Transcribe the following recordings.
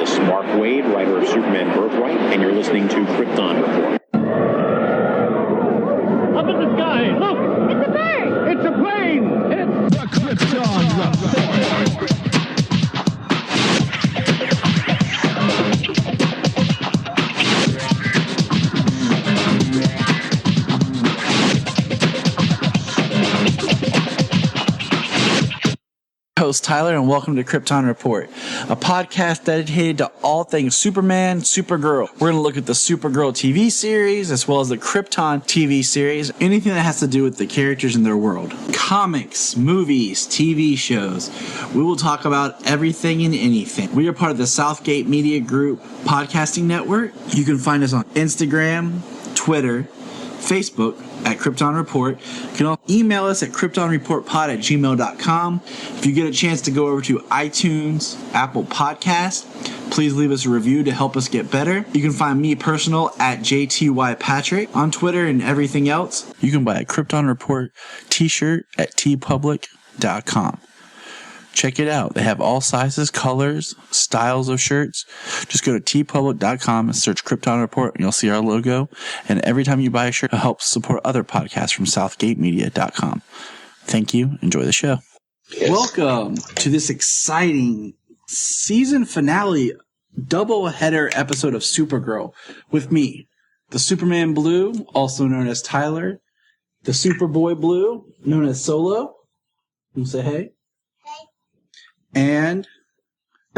This is Mark Waid, writer of Superman Birthright, and you're listening to Krypton Report. Up in the sky, look! It's a bird! It's a plane! It's the Krypton Report! Host Tyler, and welcome to Krypton Report, a podcast dedicated to all things Superman, Supergirl. We're going to look at the Supergirl TV series as well as the Krypton TV series, anything that has to do with the characters in their world. Comics, movies, TV shows. We will talk about everything and anything. We are part of the Southgate Media Group podcasting network. You can find us on Instagram, Twitter, Facebook at Krypton Report. You can also email us at kryptonreportpod@gmail.com. If you get a chance to go over to iTunes, Apple Podcast, please leave us a review to help us get better. You can find me personal at JTYPatrick on Twitter and everything else. You can buy a Krypton Report t-shirt at tpublic.com. Check it out. They have all sizes, colors, styles of shirts. Just go to tpublic.com and search Krypton Report, and you'll see our logo. And every time you buy a shirt, it helps support other podcasts from southgatemedia.com. Thank you. Enjoy the show. Yes. Welcome to this exciting season finale double-header episode of Supergirl with me, the Superman Blue, also known as Tyler, the Superboy Blue, known as Solo. You say hey? And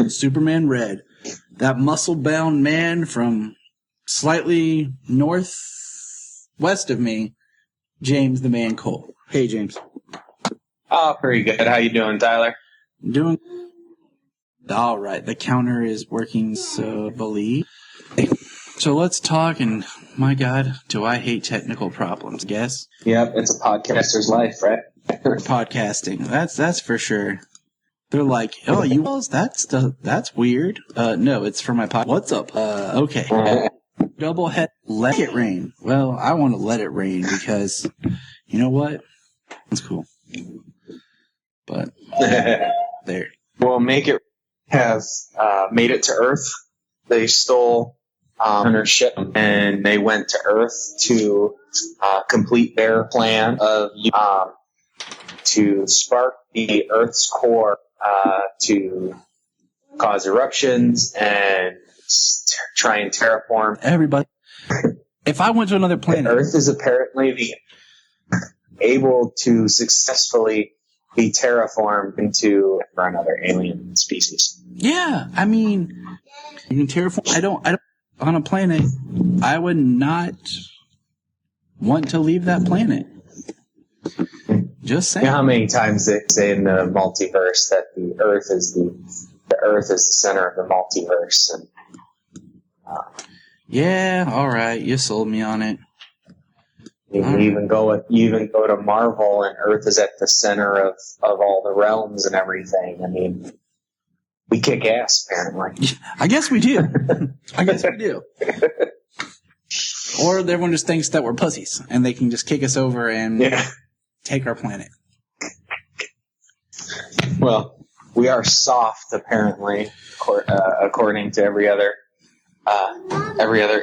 Superman Red, that muscle-bound man from slightly northwest of me, James the Man Cole. Hey, James. Oh, pretty good. How you doing, Tyler? Doing all right. The counter is working, so believe. So let's talk, and my God, do I hate technical problems, guess? Yep, it's a podcaster's life, right? Podcasting, that's for sure. They're like, oh, you that's weird. No, it's for my podcast. What's up? Okay. Double head, let it rain. Well, I want to let it rain because, you know what? That's cool. But, there. Well, Make It has made it to Earth. They stole their ship, and they went to Earth to complete their plan of to spark the Earth's core to cause eruptions and try and terraform everybody. If I went to another planet, Earth is apparently able to successfully be terraformed into another alien species. Yeah, I mean, you can terraform. I don't. On a planet, I would not want to leave that planet. Just saying. You know how many times they say in the multiverse that the Earth is the center of the multiverse, and yeah, all right, you sold me on it. You even go to Marvel, and Earth is at the center of all the realms and everything. I mean, we kick ass, apparently. I guess we do. I guess we do. Or everyone just thinks that we're pussies, and they can just kick us over and take our planet. Well, we are soft, apparently, according to every other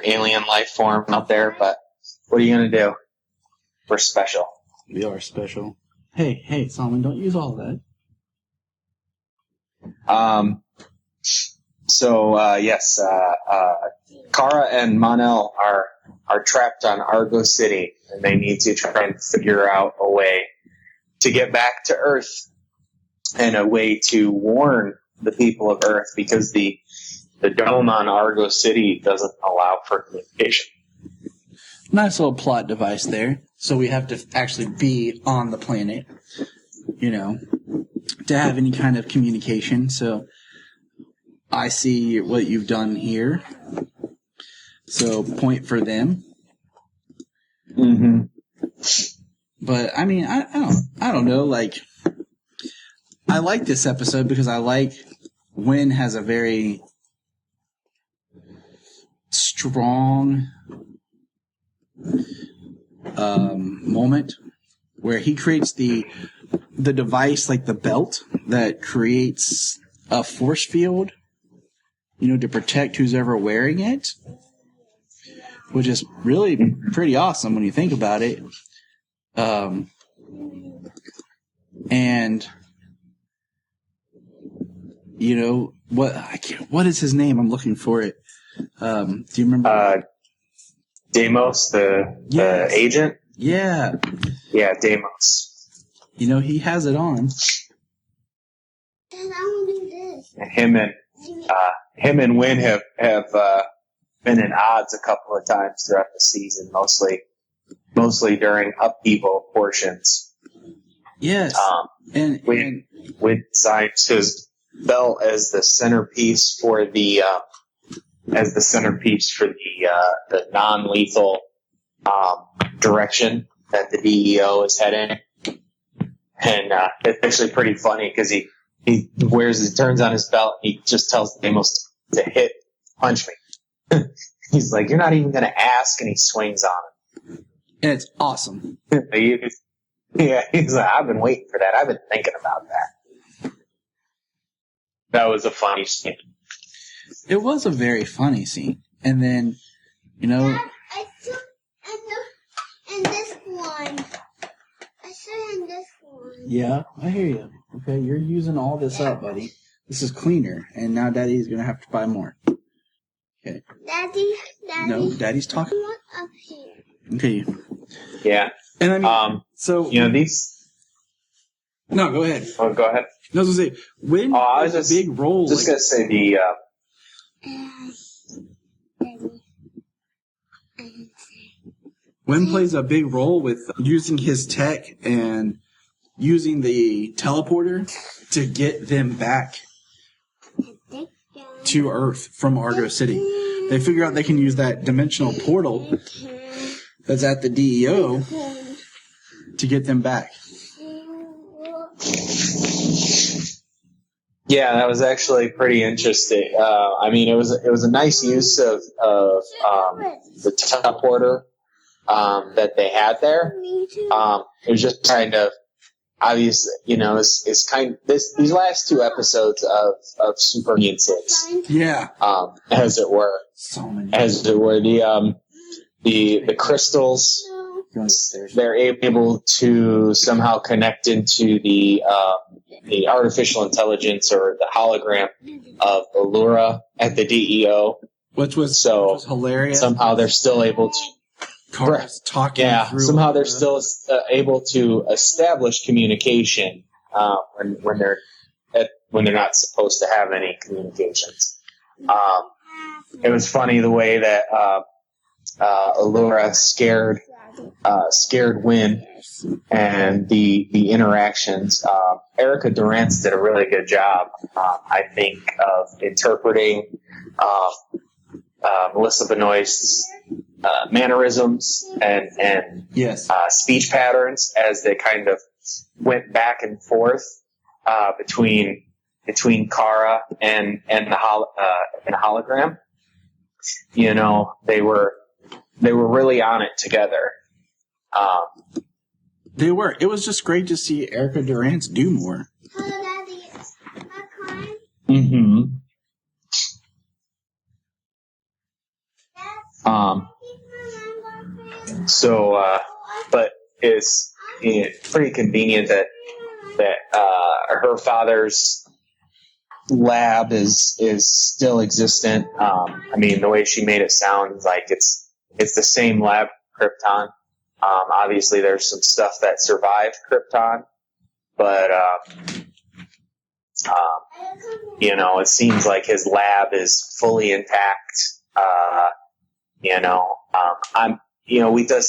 alien life form out there. But what are you going to do? We're special. We are special. Hey, Solomon, don't use all that. Yes, Kara and Mon-El are trapped on Argo City, and they need to try and figure out a way to get back to Earth and a way to warn the people of Earth, because the dome on Argo City doesn't allow for communication. Nice little plot device there. So we have to actually be on the planet, to have any kind of communication. So I see what you've done here. So point for them. Mm-hmm. But I mean, I don't know. Like, I like this episode because I like Wynn has a very strong moment where he creates the device, like the belt that creates a force field to protect who's ever wearing it, which is really pretty awesome when you think about it. And what is his name? I'm looking for it. Do you remember? Deimos, the agent. Yeah. Yeah, Deimos. He has it on. And him and Wynn have been in odds a couple of times throughout the season, mostly during upheaval portions. Yes. Wynn signs his belt as the centerpiece for the non-lethal direction that the DEO is heading. And it's actually pretty funny because he turns on his belt, and he just tells Deimos to punch me. He's like, "You're not even going to ask," and he swings on him. And it's awesome. Yeah, he's like, "I've been waiting for that. I've been thinking about that." That was a funny scene. It was a very funny scene. And then, And this one. I saw in this one. Yeah, I hear you. Okay, you're using all this up, buddy. This is cleaner, and now Daddy's going to have to buy more. Okay. Daddy. No, Daddy's talking. What up here? Okay. Yeah. And I mean, so... these... No, go ahead. Oh, go ahead. No, I was going to say, when there's a big role... Just going to say the... Wynn plays a big role with using his tech and using the teleporter to get them back to Earth from Argo City. They figure out they can use that dimensional portal that's at the DEO to get them back. Yeah, that was actually pretty interesting. It was a nice use of the teleporter that they had there. It was just kind of obvious, it's kind of these last two episodes of Supergirl 6. Yeah. As it were. So many. As it were. The crystals, they're able to somehow connect into the artificial intelligence or the hologram of Allura at the DEO. Which was hilarious. Somehow they're still able to... Cars talking through. Somehow they're still able to establish communication when they're not supposed to have any communications. It was funny the way that Allura scared Wynn and the interactions. Erica Durance did a really good job, I think, of interpreting Melissa Benoist's mannerisms and speech patterns as they kind of went back and forth between Kara and the hologram. They were really on it together. They were. It was just great to see Erica Durance do more. Hello, Daddy. I'm crying. Mm-hmm. But it's pretty convenient that her father's lab is still existent. The way she made it sound like it's the same lab, Krypton. Obviously, there's some stuff that survived Krypton, but it seems like his lab is fully intact.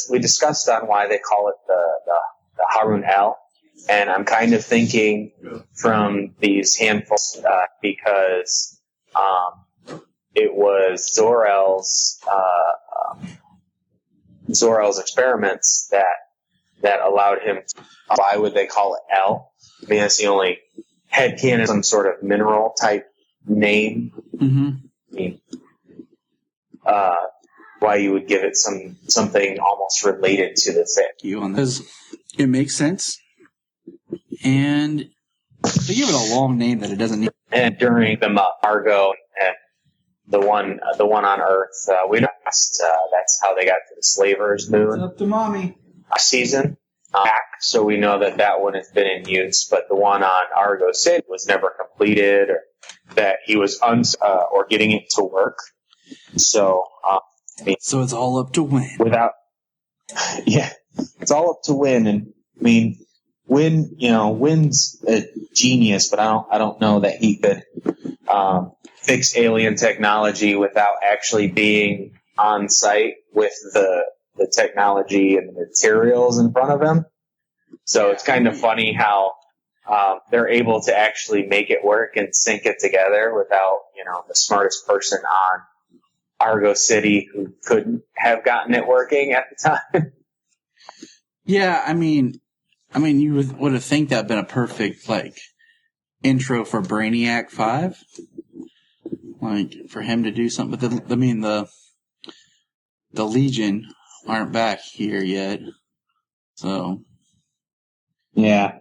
We discussed on why they call it the Harun L, and I'm kind of thinking from these handfuls because it was Zor-El's experiments that allowed him to, why would they call it L? I mean, that's the only headcanon, some sort of mineral type name. Mm-hmm. Why you would give it something almost related to the thing. You on this? It makes sense, and they give it a long name that it doesn't need. And during the Argo the one on Earth. We know that's how they got to the Slaver's Moon Up to mommy. season. Back, so we know that one has been in use, but the one on Argo City was never completed, or that he was or getting it to work. So, So it's all up to Win. It's all up to Win, and I mean, Win's a genius, but I don't know that he could fix alien technology without actually being on site with the technology and the materials in front of him. So it's kind of funny how they're able to actually make it work and sync it together without, the smartest person on Argo City who couldn't have gotten it working at the time. Yeah, I mean, you would have think that'd been a perfect intro for Brainiac 5, for him to do something. But the Legion aren't back here yet, so yeah.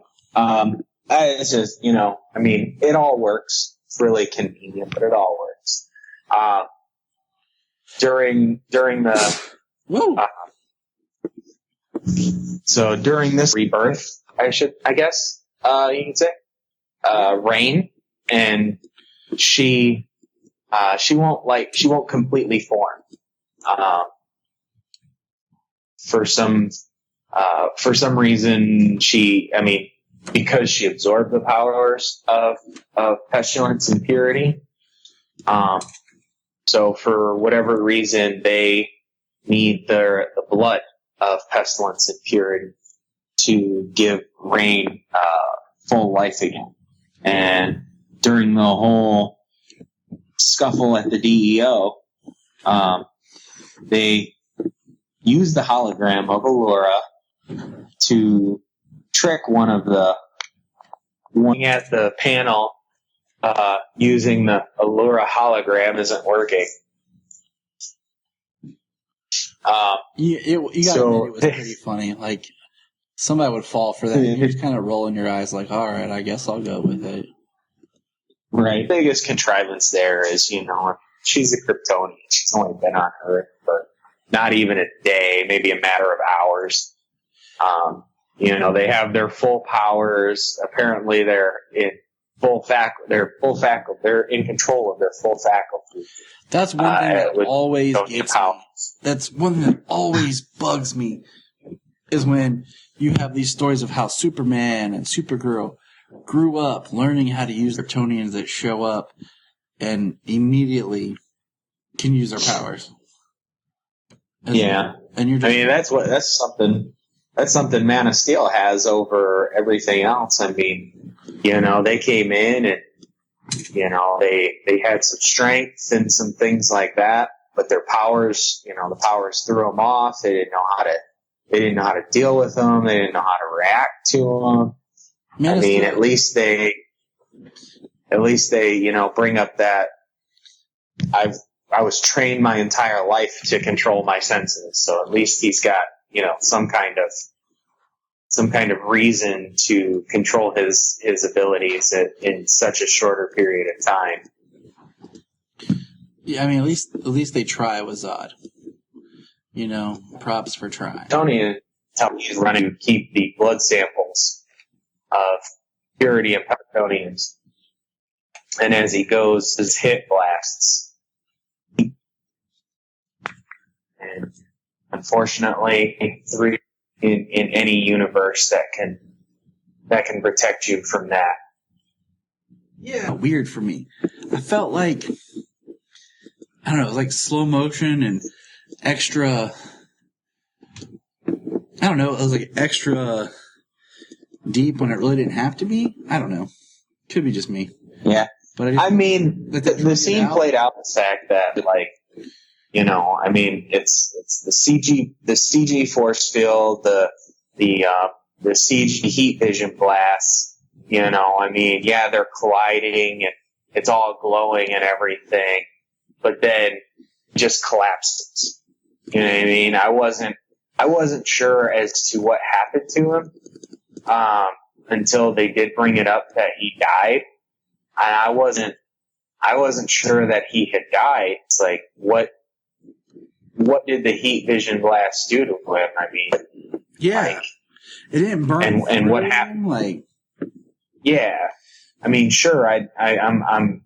It's just it all works. It's really convenient, but it all works. During the so during this rebirth, I guess you could say, Rain, and she won't completely form. For some reason, because she absorbed the powers of pestilence and purity. So for whatever reason, they need the blood of pestilence and purity to give Rain full life again. And during the whole scuffle at the DEO, they use the hologram of Allura to trick one at the panel using the Allura hologram isn't working. you got to admit it was pretty funny. Somebody would fall for that. And you're just kind of rolling your eyes all right, I guess I'll go with it. Right. The biggest contrivance there is, she's a Kryptonian. She's only been on Earth for not even a day, maybe a matter of hours. They have their full powers. Apparently they're in they're in control of their full faculty. That's one thing that always gets me. That's one thing that always bugs me is when you have these stories of how Superman and Supergirl grew up learning how to use Kryptonians that show up and immediately can use their powers. And you're just, that's something Man of Steel has over everything else. They came in and they had some strength and some things like that, but their powers, the powers threw them off. They didn't know how to deal with them. They didn't know how to react to them. At least they bring up that I was trained my entire life to control my senses. So at least he's got, some kind of reason to control his abilities in such a shorter period of time. Yeah, at least they try with Zod. Props for trying. Tony is running to keep the blood samples of purity and Kryptonians. And as he goes, his hit blasts. And unfortunately, in any universe that can protect you from that. Yeah, weird for me. I felt like, I don't know, like slow motion and extra, I don't know, it was like extra deep when it really didn't have to be. I don't know. Could be just me. Yeah. But the scene played out the fact that, it's the CG force field, the CG heat vision blasts, they're colliding and it's all glowing and everything, but then just collapses. You know what I mean? I wasn't sure as to what happened to him, until they did bring it up that he died. And I I wasn't sure that he had died. It's like, what did the heat vision blast do to him? I mean, Yeah. It didn't burn. And what happened? Like, yeah. I mean, sure, I'm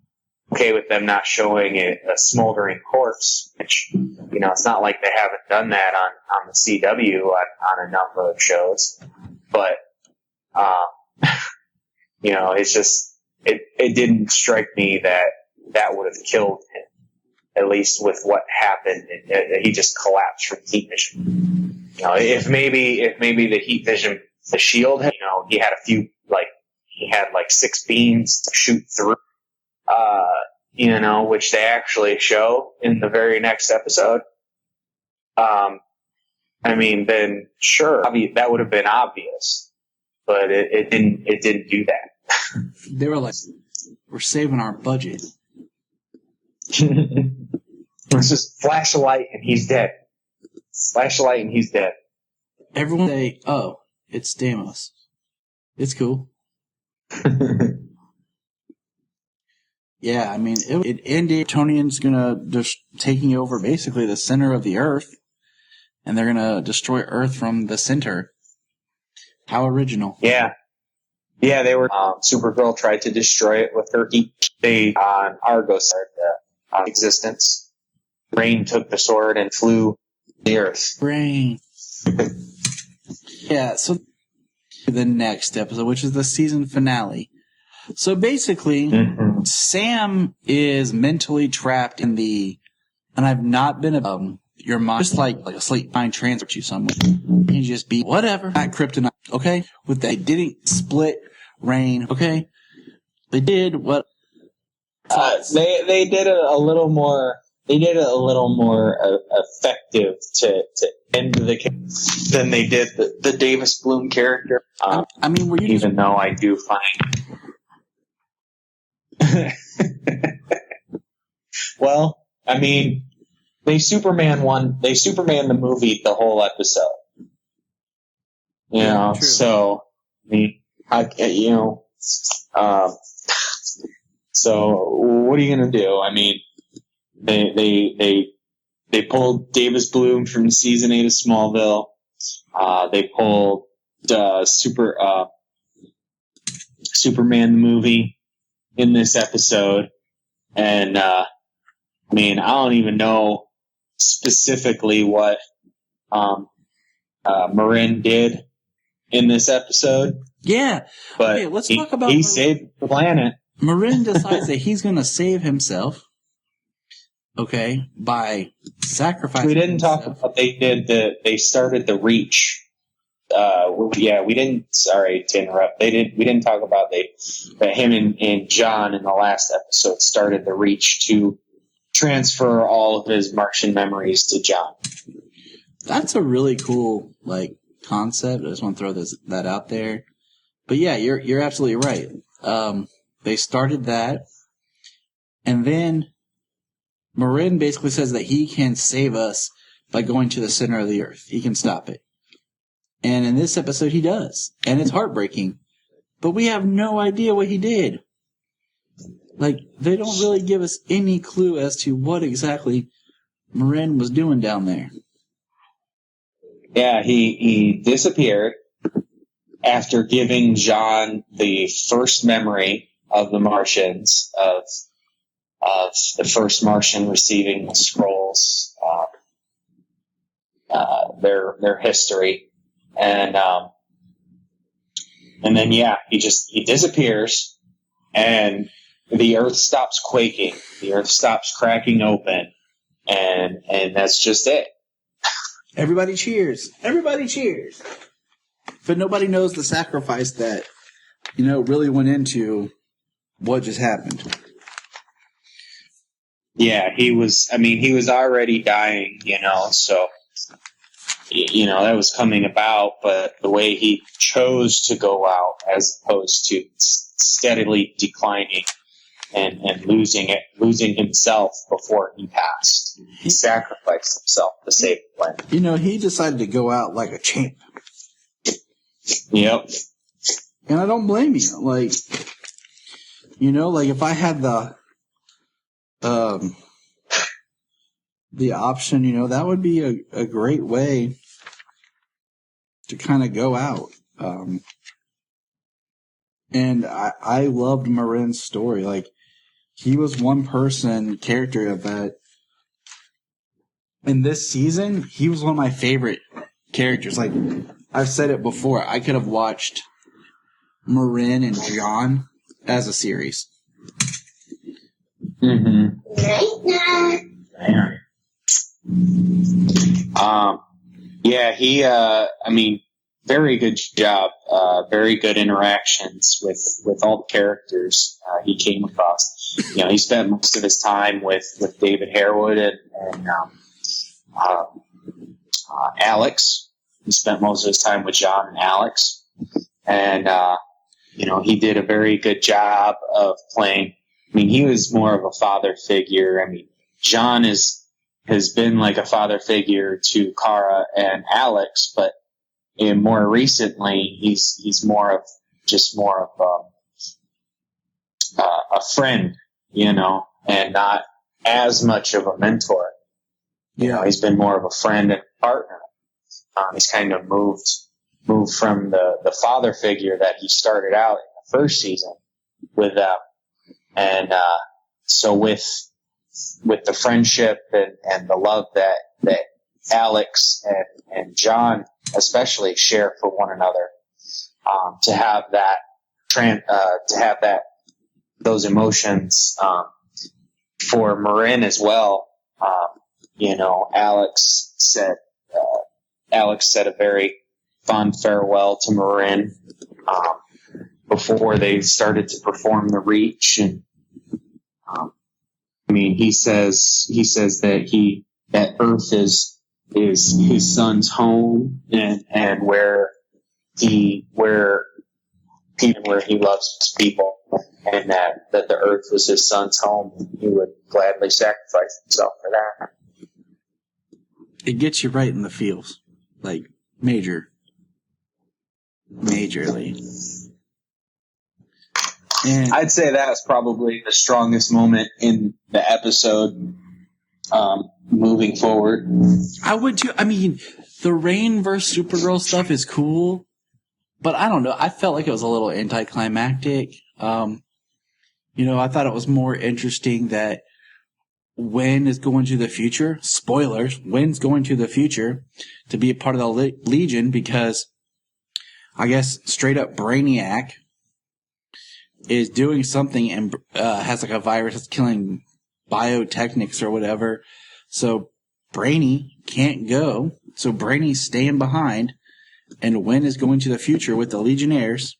okay with them not showing a smoldering corpse, which, you know, it's not like they haven't done that on the CW on a number of shows. But, you know, it's just, it didn't strike me that would have killed him, at least with what happened. He just collapsed from heat vision. You know, if maybe the heat vision, the shield, you know, he had like 6 beams to shoot through, you know, which they actually show in the very next episode. I mean, then sure, that would have been obvious, but it didn't do that. they were like, we're saving our budget. It's just flash a light and he's dead. Flash a light and he's dead. Everyone say, oh, it's Stamos. It's cool. Yeah, I mean, it ended. Kryptonian's gonna just taking over basically the center of the Earth, and they're gonna destroy Earth from the center. How original! Yeah, they were. Supergirl tried to destroy it with her heat. They on Argos existence. Rain took the sword and flew the Earth. Rain. Yeah. So the next episode, which is the season finale. So basically, Sam is mentally trapped in and I've not been your mind, just like a sleep mind transport you somewhere. You just be whatever. Not kryptonite, okay? With that, they didn't split Rain, okay? They did what? They did it a little more. They did it a little more effective to end the case than they did the Davis Bloom character. I mean, were you even though I do find. Well, I mean, they Superman the movie the whole episode. You know, true. So I mean, so what are you gonna do? I mean, they pulled Davis Bloom from season 8 of Smallville. They pulled Superman the movie in this episode, and I mean, I don't even know specifically what Marin did in this episode. Yeah, but okay, let's talk about. He saved the planet. Marin decides that he's going to save himself. Okay, by sacrificing. We didn't himself. talk about they started the Reach. We didn't. Sorry to interrupt. We didn't talk about that him and John in the last episode started the Reach to transfer all of his Martian memories to John. That's a really cool concept. I just want to throw that out there. But yeah, you're absolutely right. They started that, and then Marin basically says that he can save us by going to the center of the Earth. He can stop it. And in this episode, he does. And it's heartbreaking. But we have no idea what he did. They don't really give us any clue as to what exactly Marin was doing down there. Yeah, he disappeared after giving John the first memory of the Martians, of the first Martian receiving the scrolls, their history. And then he disappears, and the Earth stops quaking, the Earth stops cracking open, and that's just it. Everybody cheers. Everybody cheers. But nobody knows the sacrifice that, really went into what just happened. Yeah, he was already dying, so that was coming about, but the way he chose to go out as opposed to steadily declining and losing himself before he passed. He sacrificed himself to save the planet. He decided to go out like a champ. Yep. And I don't blame you. If I had the the option, that would be a great way to kind of go out. And I loved Marin's story. Like, he was one character that in this season, he was one of my favorite characters. Like, I've said it before, I could have watched Marin and John as a series. Mm-hmm. Yeah, he, very good job. Very good interactions with all the characters he came across. He spent most of his time with David Harewood and Alex. He spent most of his time with John and Alex. And, he did a very good job of playing. He was more of a father figure. John has been like a father figure to Kara and Alex, but more recently, he's more of a friend, and not as much of a mentor. He's been more of a friend and partner. He's kind of moved from the father figure that he started out in the first season with them. And so with the friendship and the love that Alex and John especially share for one another, to have those emotions for Marin as well. Alex said a very fond farewell to Marin before they started to perform the Reach, and he says that Earth is his son's home, and where he loves people, and that the Earth was his son's home. He would gladly sacrifice himself for that. It gets you right in the feels, like majorly. And I'd say that was probably the strongest moment in the episode. Moving forward, I would too. The Rain versus Supergirl stuff is cool, but I don't know. I felt like it was a little anticlimactic. I thought it was more interesting that Wynn is going to the future. Spoilers: Wynn's going to the future to be a part of the Legion because I guess straight up Brainiac is doing something and has like a virus that's killing biotechnics or whatever. So Brainy can't go. So Brainy's staying behind. And Wynn is going to the future with the Legionnaires,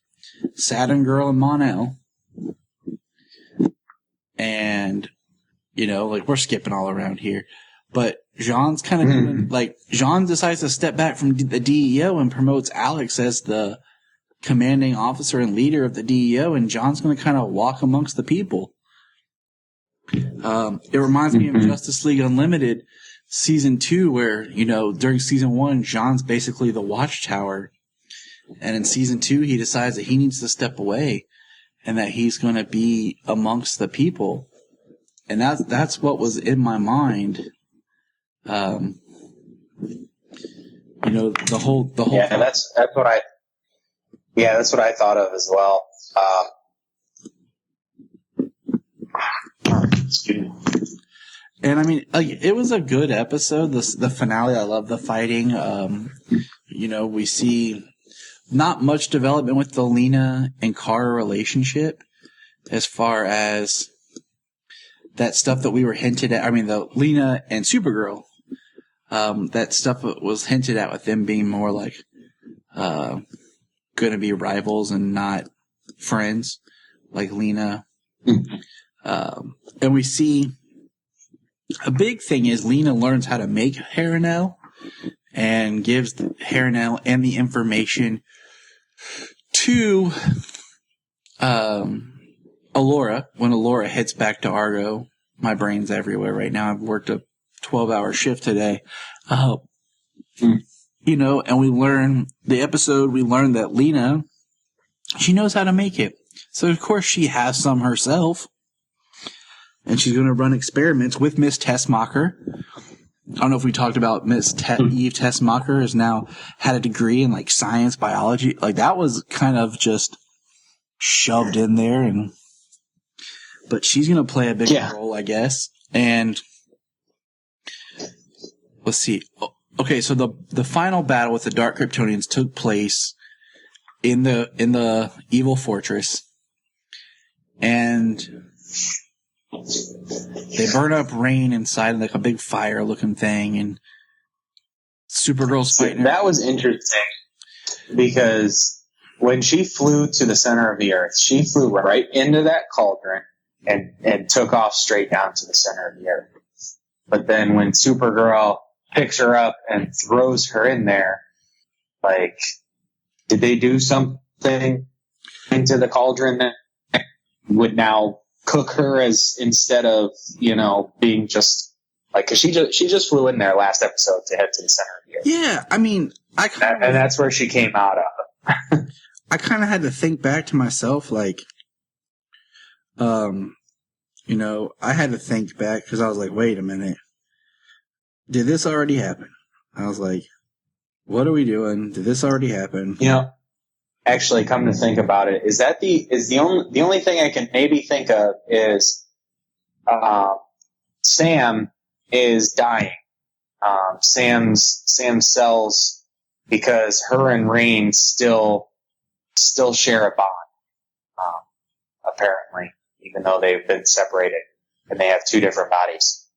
Saturn Girl and Mon-El. And, we're skipping all around here. But Jean's kind of doing, Jean decides to step back from the DEO and promotes Alex as the commanding officer and leader of the DEO. And John's going to kind of walk amongst the people. It reminds me of Justice League Unlimited season 2, where, during season 1, John's basically the Watchtower. And in season 2, he decides that he needs to step away and that he's going to be amongst the people. And that's what was in my mind. The whole. Yeah, that's what I thought of as well. Excuse me. And it was a good episode. The finale, I love the fighting. We see not much development with the Lena and Kara relationship as far as that stuff that we were hinted at. The Lena and Supergirl, that stuff was hinted at with them being more like, going to be rivals and not friends, like Lena. And we see a big thing is Lena learns how to make Harinel and gives Harinel and the information to Alora when Alora heads back to Argo. My brain's everywhere right now. I've worked a 12-hour shift today. And we learn that Lena, she knows how to make it. So, of course, she has some herself. and she's going to run experiments with Miss Tessmacher. I don't know if we talked about Eve Tessmacher has now had a degree in like science, biology. Like that was kind of just shoved in there, but she's going to play a big role, I guess. And let's see. Okay, so the final battle with the Dark Kryptonians took place in the evil fortress, and they burn up Rain inside like a big fire looking thing, and Supergirl's fighting. That was interesting because when she flew to the center of the earth, she flew right into that cauldron and took off straight down to the center of the earth. But then when Supergirl picks her up and throws her in there, like, did they do something into the cauldron that would now cook her as instead of, being just like, cause she just flew in there last episode to head to the center of the earth. Yeah. I mean, and that's where she came out of. I kind of had to think back to myself, like, I had to think back because I was like, wait a minute. Did this already happen? I was like, what are we doing? Did this already happen? Actually, come to think about it, the only thing I can maybe think of is Sam is dying. Sam's cells, because her and Rain still share a bond, apparently, even though they've been separated and they have two different bodies.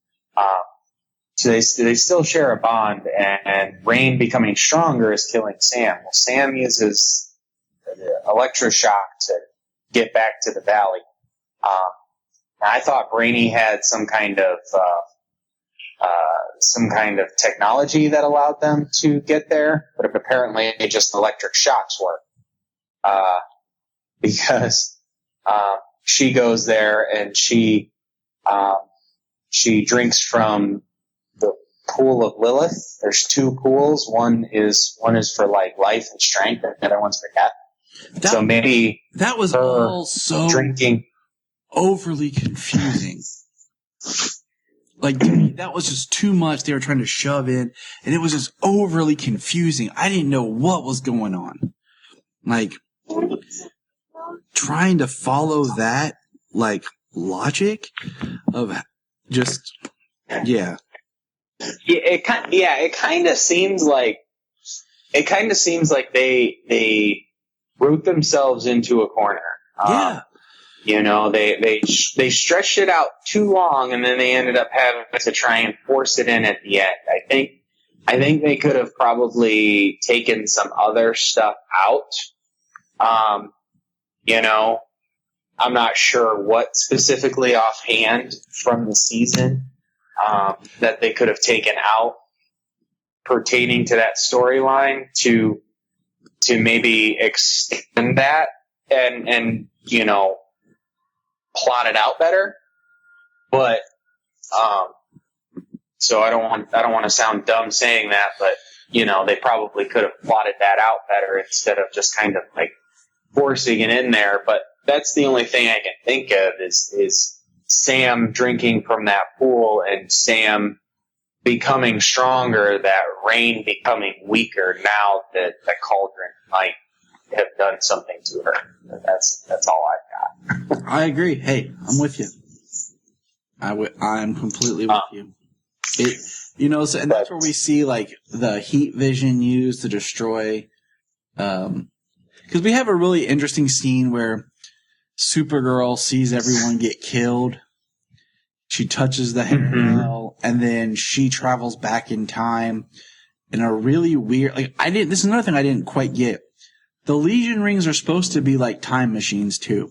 So they still share a bond, and Rain becoming stronger is killing Sam. Well, Sam uses electroshock to get back to the valley. I thought Brainy had some kind of technology that allowed them to get there, but apparently just electric shocks work. Because she goes there and she drinks from the pool of Lilith. There's two pools. One is for like life and strength, and the other one's for death. So maybe that was all so drinking overly confusing. Like, that was just too much they were trying to shove in, and it was just overly confusing. I didn't know what was going on. Like, trying to follow that, like, logic of just, yeah. It kind of seems like they root themselves into a corner. Yeah. They stretched it out too long, and then they ended up having to try and force it in at the end. I think they could have probably taken some other stuff out. I'm not sure what specifically offhand from the season that they could have taken out pertaining to that storyline to maybe extend that and plot it out better. But so I don't want to sound dumb saying that, but they probably could have plotted that out better instead of just kind of like forcing it in there. But that's the only thing I can think of is Sam drinking from that pool and Sam becoming stronger, that Rain becoming weaker now that the cauldron might have done something to her. That's all I've got. I agree. Hey, I'm with you. I'm completely with you. And that's where we see like the heat vision used to destroy. Because we have a really interesting scene where Supergirl sees everyone get killed. She touches the hair and then she travels back in time in a really weird. This is another thing I didn't quite get. The Legion rings are supposed to be like time machines too.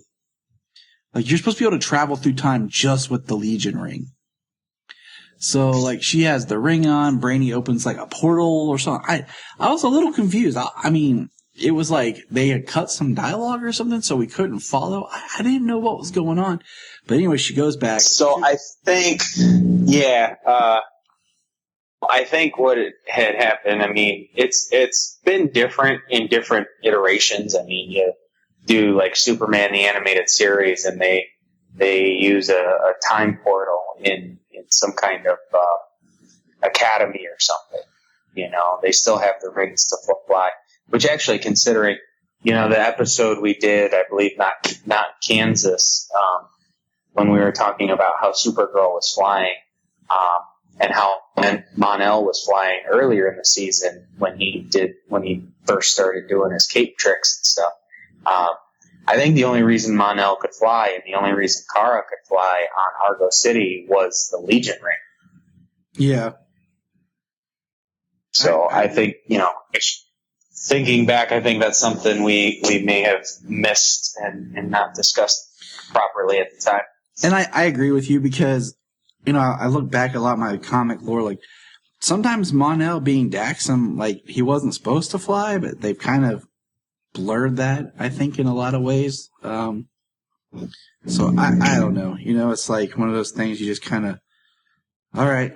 Like, you're supposed to be able to travel through time just with the Legion ring. So, like, she has the ring on, Brainy opens, like, a portal or something. I was a little confused. I mean, it was like they had cut some dialogue or something, so we couldn't follow. I didn't know what was going on. But anyway, she goes back. So, I think, I think what had happened, I mean, it's been different in different iterations. I mean, you do like Superman the animated series, and they they use a time portal in some kind of academy or something. They still have the rings to fly, which actually, considering, the episode we did, I believe not Kansas, when we were talking about how Supergirl was flying, and how Mon-El was flying earlier in the season when he first started doing his cape tricks and stuff. I think the only reason Mon-El could fly and the only reason Kara could fly on Argo City was the Legion ring. Yeah. So I think, thinking back, I think that's something we may have missed and not discussed properly at the time. And I agree with you because, I look back a lot at my comic lore, like, sometimes Mon-El being Daxam, like, he wasn't supposed to fly, but they've kind of blurred that, I think, in a lot of ways. So I don't know. It's like one of those things you just kind of, all right.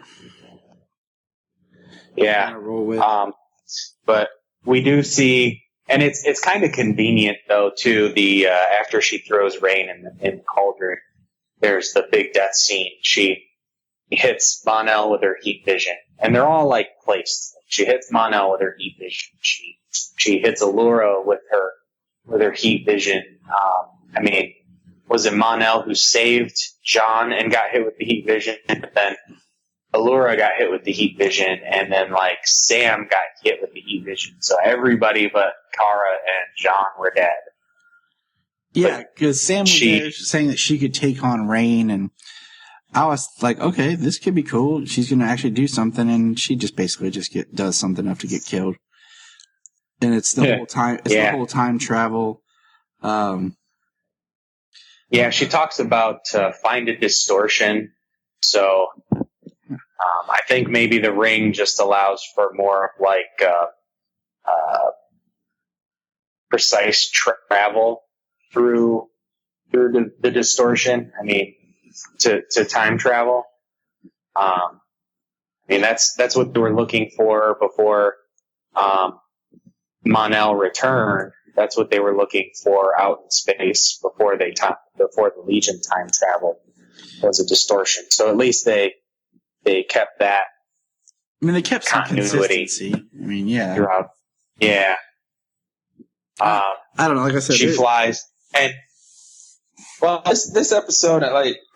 Yeah. Roll with. But we do see, and it's kind of convenient though too. The after she throws Rain in the cauldron, there's the big death scene. She hits Mon-El with her heat vision, and they're all like placed. She hits Mon-El with her heat vision. She hits Allura with her heat vision. Was it Mon-El who saved John and got hit with the heat vision? And then Allura got hit with the heat vision, and then Sam got hit with the heat vision. So everybody but Kara and John were dead. Yeah, because Sam was there saying that she could take on Rain, and I was like, okay, this could be cool. She's going to actually do something, and she just basically does something enough to get killed. And it's the whole time. It's the whole time travel. She talks about find a distortion. So I think maybe the ring just allows for more of precise travel through the distortion. To time travel. That's what they were looking for before Mon-El returned. That's what they were looking for out in space before the Legion time travel was a distortion. So at least they kept that. They kept some continuity. Consistency. Throughout. Yeah. I don't know. Like I said, she flies, and this episode,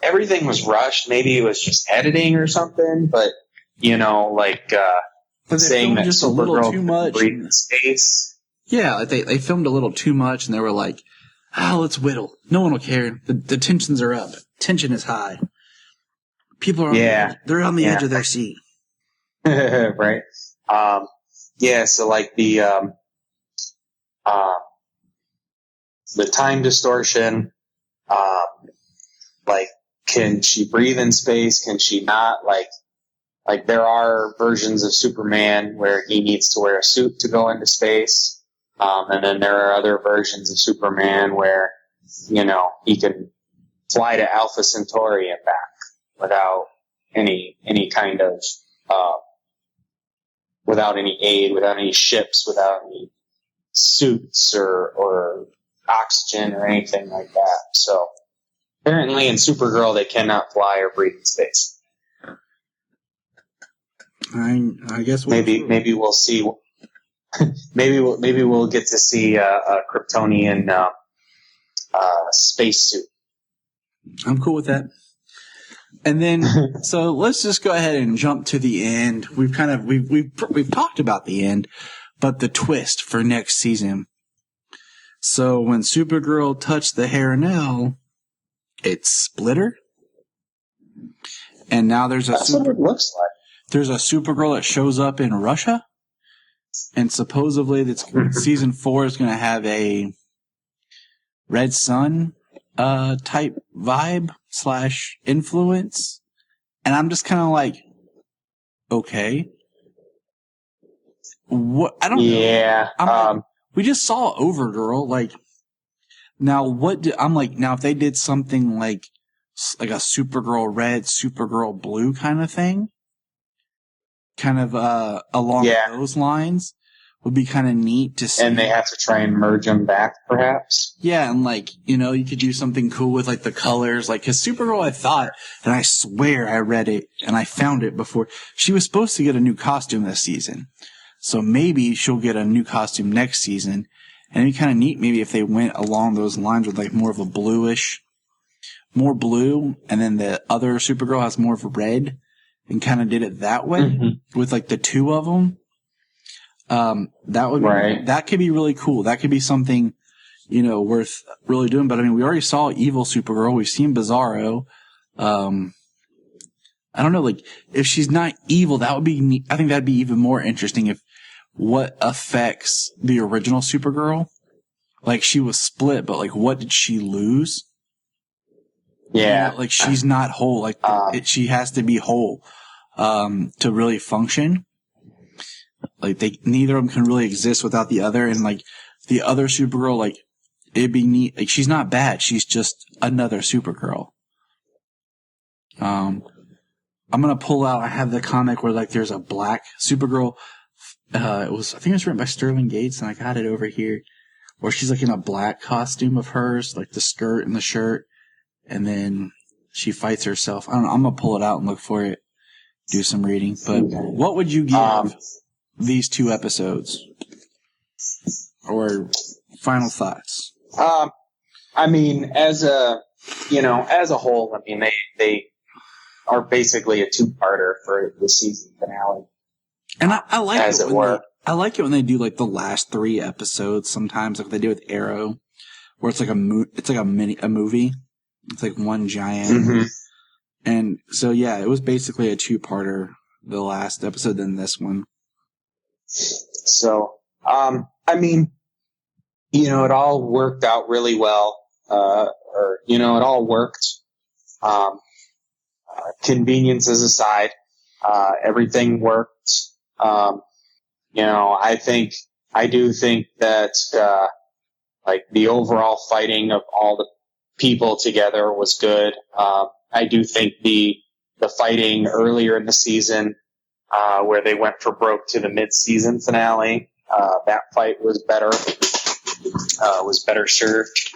everything was rushed. Maybe it was just editing or something, but saying that just a little too much breathe in space. Yeah, they filmed a little too much, and they were like, let's whittle. No one will care. The tensions are up. Tension is high. People are they're on the edge of their seat. Right. So the time distortion, can she breathe in space? Can she not? Like there are versions of Superman where he needs to wear a suit to go into space. And then there are other versions of Superman where, he can fly to Alpha Centauri and back without any kind of, without any aid, without any ships, without any suits or oxygen or anything like that. So apparently in Supergirl, they cannot fly or breathe in space. I guess maybe we'll see. maybe we'll get to see a Kryptonian spacesuit. I'm cool with that. And then, so let's just go ahead and jump to the end. We've talked about the end, but the twist for next season. So when Supergirl touched the Haranel, it's split her. And now that's what it looks like. There's a Supergirl that shows up in Russia. And supposedly season 4 is going to have a Red Sun type vibe / influence. And I'm just kind of like, okay. What? I don't know. Yeah. We just saw Overgirl. Now now if they did something like a Supergirl red, Supergirl blue kind of thing, kind of along those lines, would be kind of neat to see. And they have to try and merge them back, perhaps. Yeah, and like, you know, you could do something cool with like the colors, like, cause Supergirl, I thought, and I swear I read it and I found it before, she was supposed to get a new costume this season. So maybe she'll get a new costume next season. And it'd be kind of neat maybe if they went along those lines with like more of a bluish, more blue, and then the other Supergirl has more of a red, and kind of did it that way with like the two of them. That would be, that could be really cool. That could be something, you know, worth really doing. But I mean, we already saw evil Supergirl. We've seen Bizarro. I don't know, like, if she's not evil, that would be, I think that'd be even more interesting if what affects the original Supergirl. Like, she was split, but like, what did she lose? Yeah. You know, like, she's not whole. Like, she has to be whole, to really function. Like, neither of them can really exist without the other. And like, the other Supergirl, like, it'd be neat. Like, she's not bad. She's just another Supergirl. I'm gonna pull out, I have the comic where like there's a black Supergirl. I think it was written by Sterling Gates, and I got it over here, where she's like in a black costume of hers, like the skirt and the shirt, and then she fights herself. I don't know, I'm gonna pull it out and look for it, do some reading. But what would you give these two episodes? Or final thoughts? I mean, as a whole, I mean, they are basically a two-parter for the season finale. And I like as it were. I like it when they do like the last 3 episodes sometimes, like they do with Arrow, where it's like a movie. It's like one giant. And so, yeah, it was basically a 2-parter, the last episode, then this one. So, I mean, you know, it all worked out really well. It all worked. Conveniences aside, everything worked. I do think that, like the overall fighting of all the people together was good. I do think the fighting earlier in the season, where they went for broke to the mid-season finale, that fight was better served.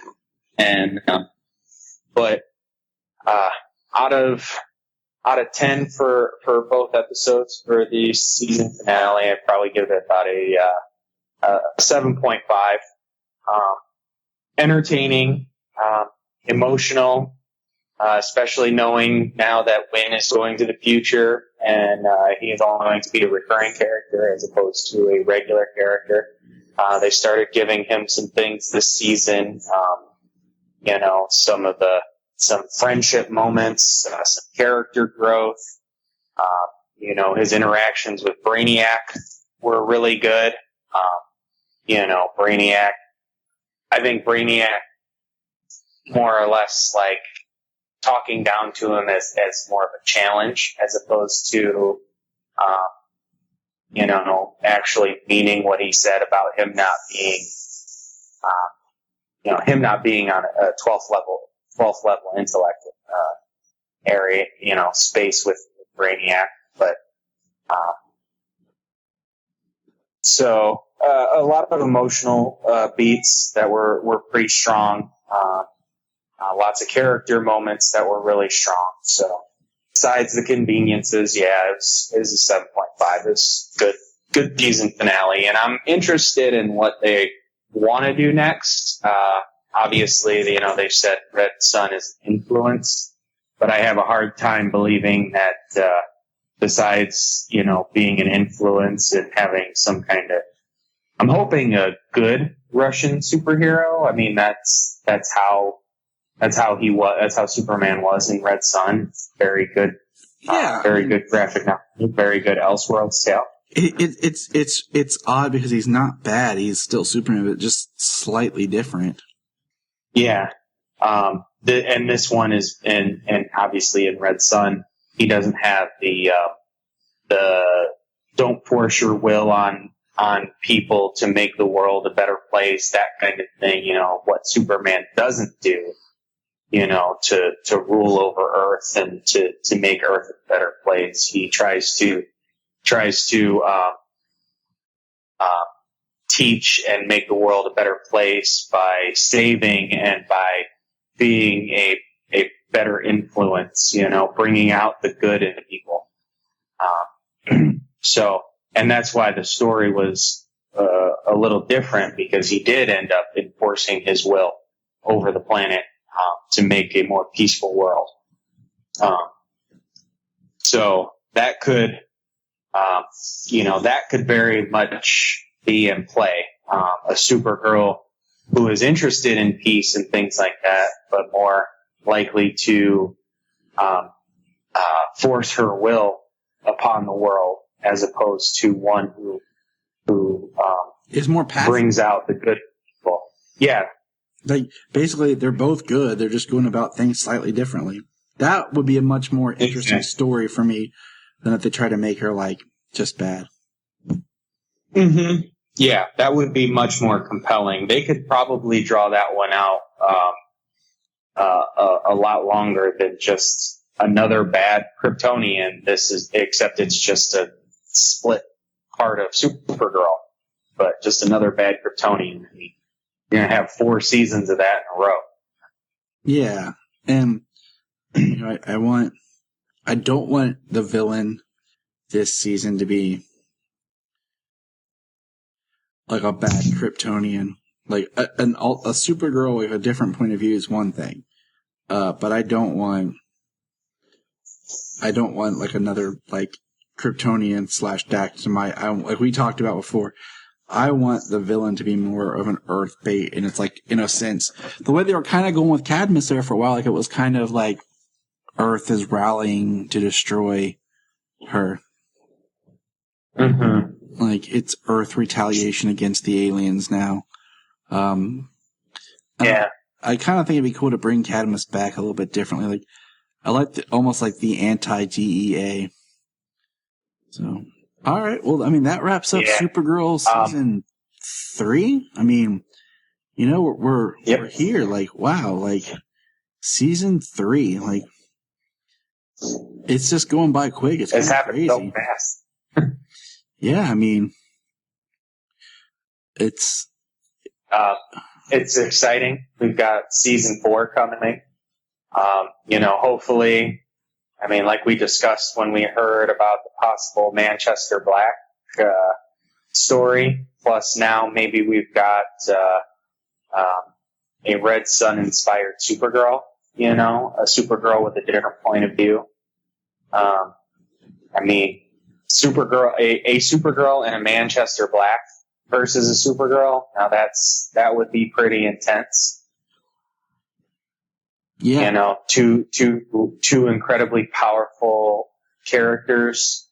And, out of 10 for both episodes for the season finale, I'd probably give it about a 7.5. Entertaining, emotional, especially knowing now that Wynn is going to the future and he is going to be a recurring character as opposed to a regular character. They started giving him some things this season, some friendship moments, some character growth. His interactions with Brainiac were really good. Brainiac, I think Brainiac more or less like talking down to him as more of a challenge as opposed to, actually meaning what he said about him not being on a 12th level intellect, area, space with Brainiac. But, a lot of emotional, beats that were pretty strong. Lots of character moments that were really strong. So besides the conveniences, yeah, it was a 7.5. It was good season finale. And I'm interested in what they want to do next. Obviously, they've said Red Sun is an influence, but I have a hard time believing that, besides, being an influence and having some kind of, I'm hoping a good Russian superhero. I mean, that's how he was, that's how Superman was in Red Sun. Very good. Yeah. Very good graphic novel. Very good Elseworld style. It's odd because he's not bad. He's still Superman, but just slightly different. Yeah. And this one is, and obviously in Red Sun, he doesn't have the don't force your will on people to make the world a better place, that kind of thing, what Superman doesn't do, to rule over Earth and to make Earth a better place. He tries to teach and make the world a better place by saving and by being a better influence, bringing out the good in people. And that's why the story was a little different, because he did end up enforcing his will over the planet to make a more peaceful world. So that could, that could very much be in play. A Supergirl who is interested in peace and things like that, but more likely to force her will upon the world, as opposed to one who is more passive, brings out the good people. Yeah. Like, basically, they're both good. They're just going about things slightly differently. That would be a much more interesting story for me than if they try to make her, like, just bad. Mm-hmm. Yeah, that would be much more compelling. They could probably draw that one out a lot longer than just another bad Kryptonian. Except it's just a split part of Supergirl, but just another bad Kryptonian. I mean, you're gonna have 4 seasons of that in a row. Yeah, and I don't want the villain this season to be like a bad Kryptonian. Like a Supergirl with a different point of view is one thing, but I don't want like another like Kryptonian / Dax. Like we talked about before. I want the villain to be more of an Earth bait, and it's like, in a sense, the way they were kind of going with Cadmus there for a while, like it was kind of like Earth is rallying to destroy her. Mm-hmm. Like, it's Earth retaliation against the aliens now. Yeah. I kind of think it'd be cool to bring Cadmus back a little bit differently. Like, I like almost like the anti-DEA. So, all right. Well, I mean, that wraps up Supergirl season 3. I mean, we're here. Like, wow. Like, season 3. Like, it's just going by quick. It's happened crazy. So fast. Yeah, I mean, it's exciting. We've got season 4 coming. Hopefully, I mean, like we discussed when we heard about the possible Manchester Black story, plus now maybe we've got a Red Sun inspired Supergirl, a Supergirl with a different point of view. I mean, Supergirl, a Supergirl and a Manchester Black versus a Supergirl. Now that would be pretty intense. Yeah. Two incredibly powerful characters,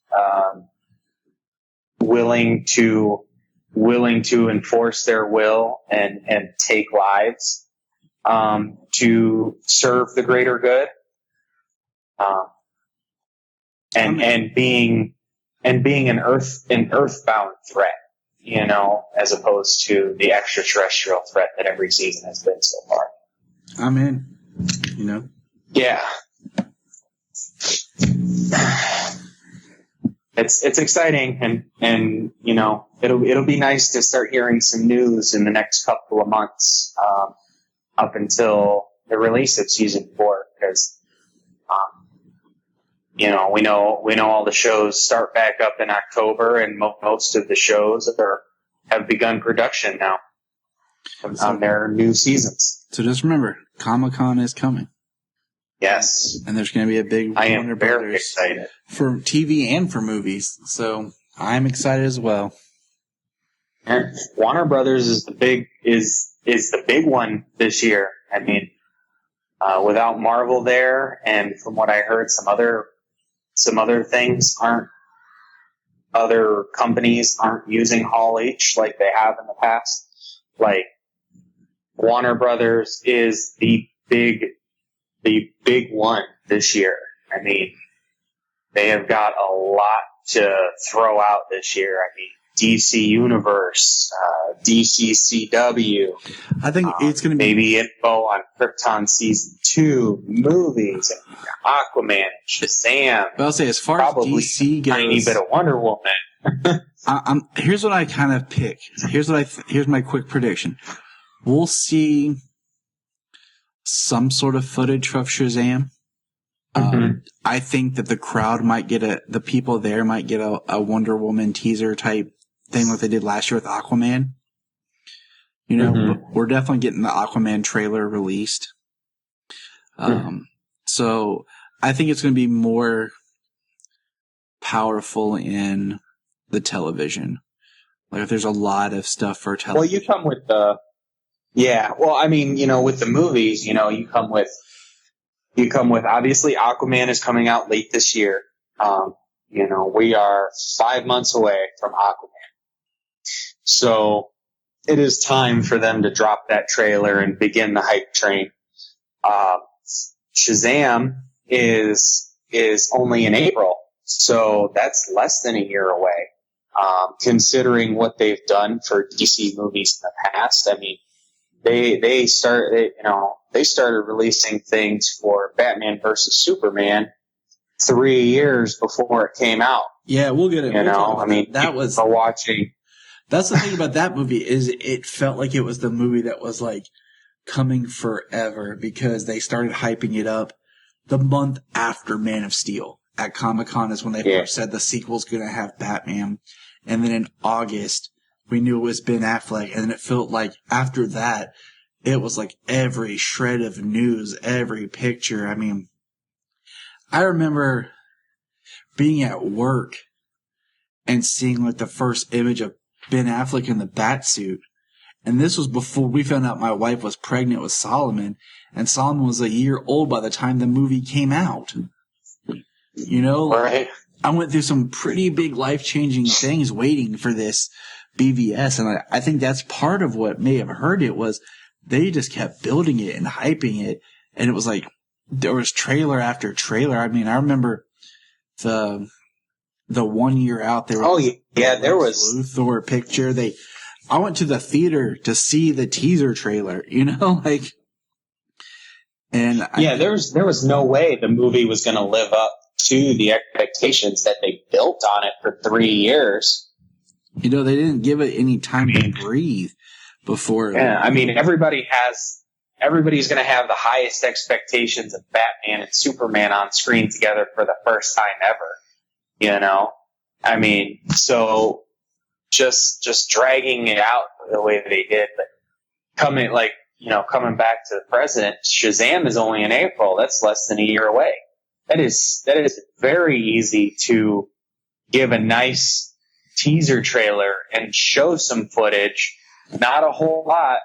willing to enforce their will and take lives, to serve the greater good. And being an earthbound threat, as opposed to the extraterrestrial threat that every season has been so far. I'm in, Yeah. It's exciting, and it'll be nice to start hearing some news in the next couple of months, up until the release of season 4, because we know all the shows start back up in October, and most of the shows have begun production now on their new seasons. So just remember, Comic-Con is coming. Yes. And there's going to be a big I Warner am very Brothers excited for TV and for movies. So I'm excited as well. And Warner Brothers is the big one this year. I mean, without Marvel there, and from what I heard, some other things other companies aren't using Hall H like they have in the past. Like, Warner Brothers is the big one this yew. I mean, they have got a lot to throw out this year. I mean, DC Universe, DCCW. I think it's going to be maybe info on Krypton season 2, movies, Aquaman, Shazam. I'll say, as far probably as DC goes, a tiny bit of Wonder Woman. Here's what I kind of pick. Here's my quick prediction. We'll see some sort of footage of Shazam. I think that the crowd might get the people there might get a Wonder Woman teaser type thing like they did last year with Aquaman. You know, but we're definitely getting the Aquaman trailer released. So I think it's going to be more powerful in the television. Like if there's a lot of stuff for television. Well, you come with well, I mean, you know, with the movies, you know, you come with obviously Aquaman is coming out late this year. You know, we are 5 months away from Aquaman. So it is time for them to drop that trailer and begin the hype train. Shazam is only in April. So that's less than a year away. Considering what they've done for DC movies in the past, I mean, they started releasing things for Batman versus Superman 3 years before it came out. Yeah, we'll get it. You know, I mean, that was watching. That's the thing about that movie is it felt like it was the movie that was like coming forever because they started hyping it up the month after Man of Steel. At Comic-Con is when they first said the sequel's going to have Batman. And then in August, we knew it was Ben Affleck. And then it felt like after that, it was like every shred of news, every picture. I mean, I remember being at work and seeing like the first image of Ben Affleck in the Batsuit. And this was before we found out my wife was pregnant with Solomon. And Solomon was a year old by the time the movie came out. You know, right. I went through some pretty big life-changing things waiting for this BVS, and I think that's part of what may have hurt it was they just kept building it and hyping it, and it was like there was trailer after trailer. I mean, I remember the 1 year out there. There was Luthor picture. I went to the theater to see the teaser trailer. You know, like, and there was no way the movie was going to live up to the expectations that they built on it for 3 years. You know, they didn't give it any time to breathe before. Yeah, I mean, everybody's going to have the highest expectations of Batman and Superman on screen together for the first time ever. You know, I mean, so just dragging it out the way they did, but coming back to the present, Shazam is only in April. That's less than a year away. That is very easy to give a nice teaser trailer and show some footage, not a whole lot,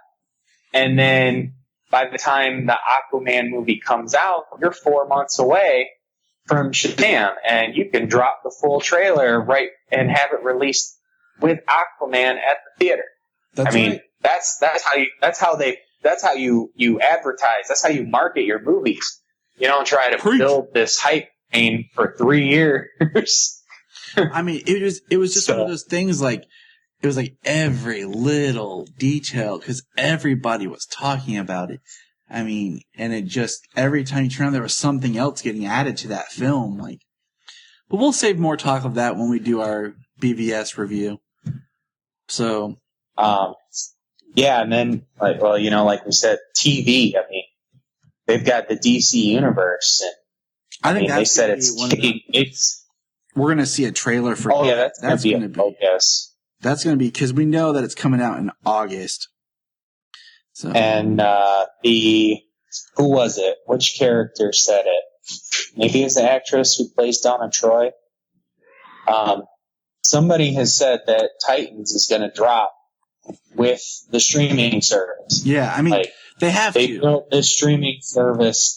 and then by the time the Aquaman movie comes out, you're 4 months away from Shazam, and you can drop the full trailer right and have it released with Aquaman at the theater. That's right. That's how you advertise. That's how you market your movies. You don't try to build this hype train for 3 years. I mean, it was just one of those things like, it was like every little detail because everybody was talking about it. I mean, and it just, every time you turn around, there was something else getting added to that film. Like, but we'll save more talk of that when we do our BVS review. So, and then, like we said, TV. I mean, they've got the DC universe, and I think they said it's we're going to see a trailer for. Oh yeah, that's going to be. Yes, that's going to be because we know that it's coming out in August. So, and who was it? Which character said it? Maybe it's the actress who plays Donna Troy. Somebody has said that Titans is going to drop with the streaming service. Yeah, I mean, they built this streaming service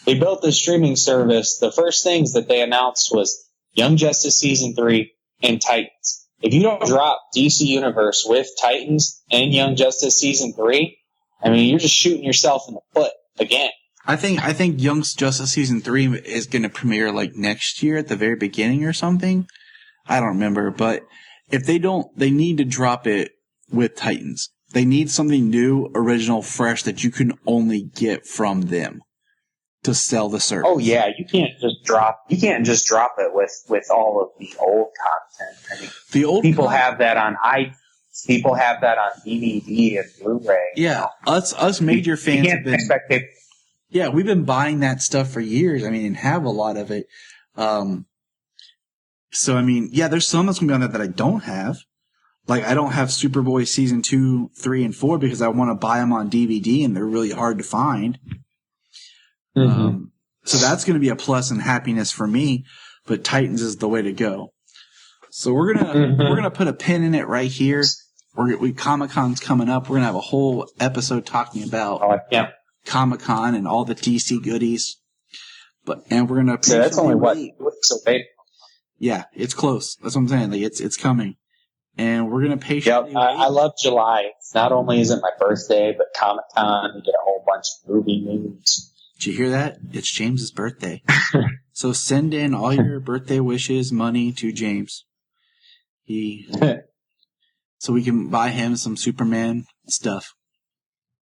They built this streaming service. The first things that they announced was Young Justice Season 3 and Titans. If you don't drop DC Universe with Titans and Young Justice Season 3, I mean, you're just shooting yourself in the foot again. I think Young Justice Season 3 is going to premiere like next year at the very beginning or something. I don't remember, but if they don't, they need to drop it with Titans. They need something new, original, fresh that you can only get from them to sell the service. Oh yeah, you can't just drop it with all of the old content. I mean, The old people have that on people have that on DVD and Blu-ray. Yeah, us major fans You have can't been. expect it. Yeah, we've been buying that stuff for years. I mean, and have a lot of it. So I mean, yeah, there's some that's gonna be on that I don't have. Like, I don't have Superboy season 2, 3, and 4 because I want to buy them on DVD and they're really hard to find. Mm-hmm. So that's going to be a plus and happiness for me. But Titans is the way to go. So we're gonna put a pin in it right here. Comic-Con's coming up. We're gonna have a whole episode talking about Comic-Con and all the DC goodies. And we're gonna. So that's only what weeks away. Yeah, it's close. That's what I'm saying. Like it's coming. And we're going to patiently wait. I love July. Not only is it my birthday, but Comic-Con, we get a whole bunch of movie news. Did you hear that? It's James's birthday. So send in all your birthday wishes, money to James. So we can buy him some Superman stuff.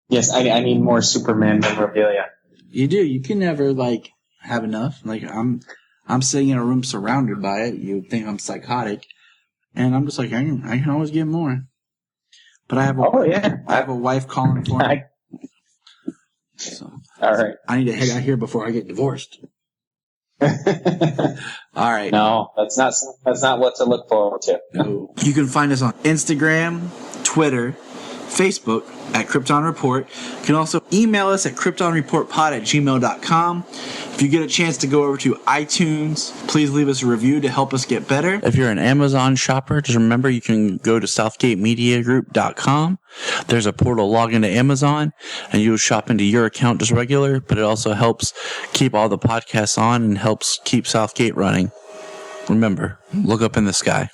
Yes, I need more Superman memorabilia. You do. You can never, have enough. Like, I'm sitting in a room surrounded by it. You would think I'm psychotic. And I'm just like, I can always get more. But I have a wife calling for me. So, all right. I need to head out here before I get divorced. All right. No, that's not what to look forward to. No. You can find us on Instagram, Twitter, Facebook at Krypton Report. You can also email us at kryptonreportpod@gmail.com. If you get a chance to go over to iTunes, please leave us a review to help us get better. If you're an Amazon shopper, just remember you can go to southgatemediagroup.com. There's a portal log into Amazon, and you'll shop into your account just regular, but it also helps keep all the podcasts on and helps keep Southgate running. Remember, look up in the sky.